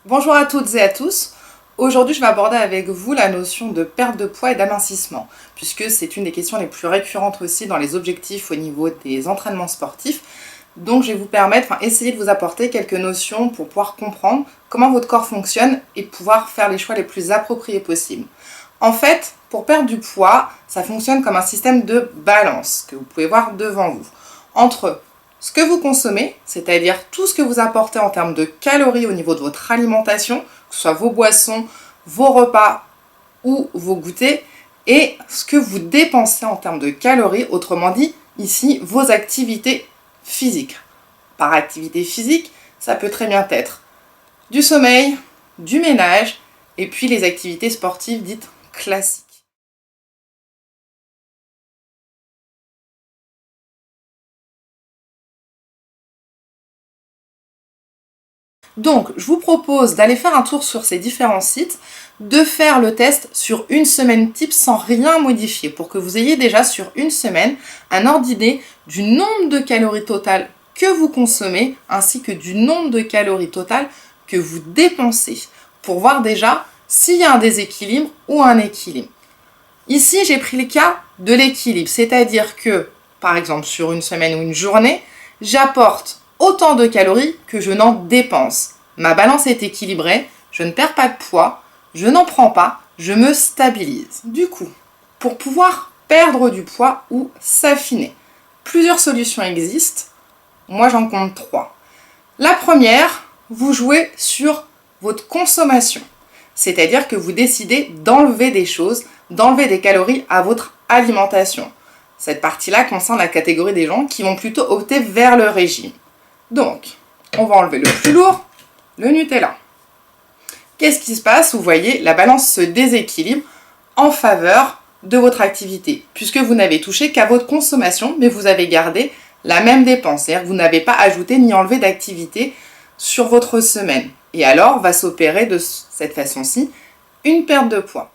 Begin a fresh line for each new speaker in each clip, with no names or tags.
Bonjour à toutes et à tous. Aujourd'hui, je vais aborder avec vous la notion de perte de poids et d'amincissement, puisque c'est une des questions les plus récurrentes aussi dans les objectifs au niveau des entraînements sportifs. Donc, je vais vous permettre, essayer de vous apporter quelques notions pour pouvoir comprendre comment votre corps fonctionne et pouvoir faire les choix les plus appropriés possibles. En fait, pour perdre du poids, ça fonctionne comme un système de balance que vous pouvez voir devant vous, entre ce que vous consommez, c'est-à-dire tout ce que vous apportez en termes de calories au niveau de votre alimentation, que ce soit vos boissons, vos repas ou vos goûters, et ce que vous dépensez en termes de calories, autrement dit, ici, vos activités physiques. Par activité physique, ça peut très bien être du sommeil, du ménage, et puis les activités sportives dites classiques. Donc, je vous propose d'aller faire un tour sur ces différents sites, de faire le test sur une semaine type sans rien modifier, pour que vous ayez déjà sur une semaine un ordre d'idée du nombre de calories totales que vous consommez, ainsi que du nombre de calories totales que vous dépensez, pour voir déjà s'il y a un déséquilibre ou un équilibre. Ici, j'ai pris le cas de l'équilibre, c'est-à-dire que, par exemple, sur une semaine ou une journée, j'apporte autant de calories que je n'en dépense. Ma balance est équilibrée, je ne perds pas de poids, je n'en prends pas, je me stabilise. Du coup, pour pouvoir perdre du poids ou s'affiner, plusieurs solutions existent. Moi, j'en compte 3. La première, vous jouez sur votre consommation. C'est-à-dire que vous décidez d'enlever des choses, d'enlever des calories à votre alimentation. Cette partie-là concerne la catégorie des gens qui vont plutôt opter vers le régime. Donc, on va enlever le plus lourd, le Nutella. Qu'est-ce qui se passe? Vous voyez, la balance se déséquilibre en faveur de votre activité, puisque vous n'avez touché qu'à votre consommation, mais vous avez gardé la même dépense. C'est-à-dire que vous n'avez pas ajouté ni enlevé d'activité sur votre semaine. Et alors, va s'opérer de cette façon-ci une perte de poids.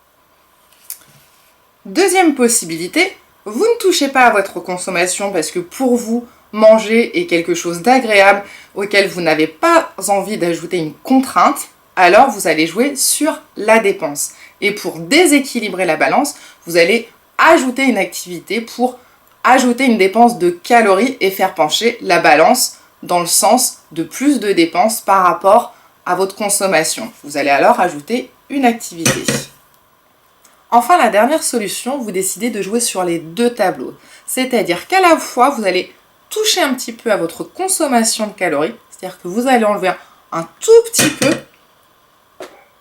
Deuxième possibilité, vous ne touchez pas à votre consommation parce que pour vous, manger est quelque chose d'agréable auquel vous n'avez pas envie d'ajouter une contrainte, alors vous allez jouer sur la dépense. Et pour déséquilibrer la balance, vous allez ajouter une activité pour ajouter une dépense de calories et faire pencher la balance dans le sens de plus de dépenses par rapport à votre consommation. Vous allez alors ajouter une activité. Enfin, la dernière solution, vous décidez de jouer sur les deux tableaux. C'est-à-dire qu'à la fois, vous allez toucher un petit peu à votre consommation de calories, c'est-à-dire que vous allez enlever un tout petit peu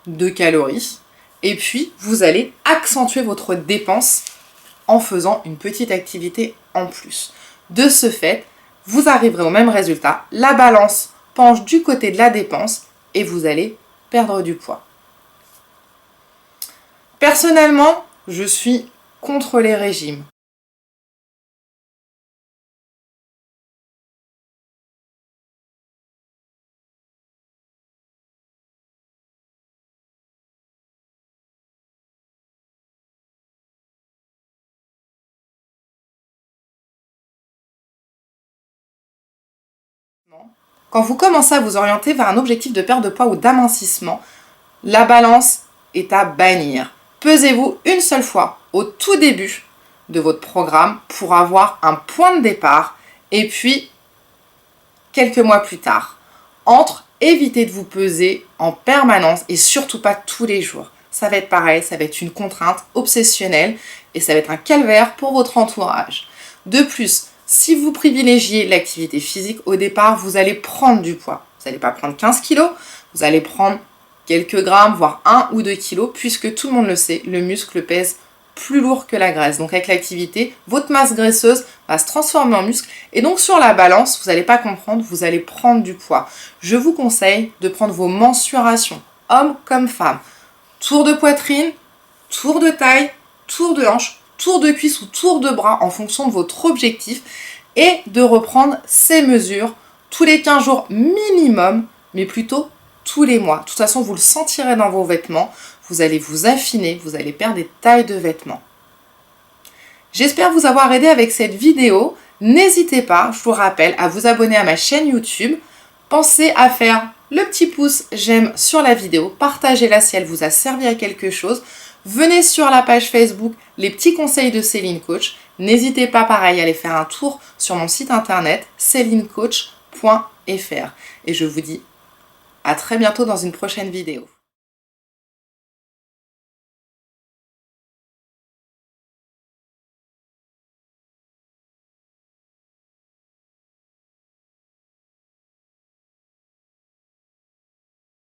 de calories, et puis vous allez accentuer votre dépense en faisant une petite activité en plus. De ce fait, vous arriverez au même résultat, la balance penche du côté de la dépense et vous allez perdre du poids. Personnellement, je suis contre les régimes. Quand vous commencez à vous orienter vers un objectif de perte de poids ou d'amincissement, la balance est à bannir. Pesez-vous une seule fois au tout début de votre programme pour avoir un point de départ et puis quelques mois plus tard. Évitez de vous peser en permanence et surtout pas tous les jours. Ça va être pareil, ça va être une contrainte obsessionnelle et ça va être un calvaire pour votre entourage. De plus, si vous privilégiez l'activité physique, au départ, vous allez prendre du poids. Vous n'allez pas prendre 15 kilos, vous allez prendre quelques grammes, voire 1 ou 2 kilos, puisque tout le monde le sait, le muscle pèse plus lourd que la graisse. Donc avec l'activité, votre masse graisseuse va se transformer en muscle. Et donc sur la balance, vous n'allez pas comprendre, vous allez prendre du poids. Je vous conseille de prendre vos mensurations, hommes comme femmes. Tour de poitrine, tour de taille, tour de hanche, tour de cuisse ou tour de bras en fonction de votre objectif et de reprendre ces mesures tous les 15 jours minimum, mais plutôt tous les mois. De toute façon, vous le sentirez dans vos vêtements, vous allez vous affiner, vous allez perdre des tailles de vêtements. J'espère vous avoir aidé avec cette vidéo. N'hésitez pas, je vous rappelle, à vous abonner à ma chaîne YouTube. Pensez à faire le petit pouce j'aime sur la vidéo, partagez-la si elle vous a servi à quelque chose. Venez sur la page Facebook Les petits conseils de Céline Coach. N'hésitez pas pareil à aller faire un tour sur mon site internet celinecoach.fr. Et je vous dis à très bientôt dans une prochaine vidéo.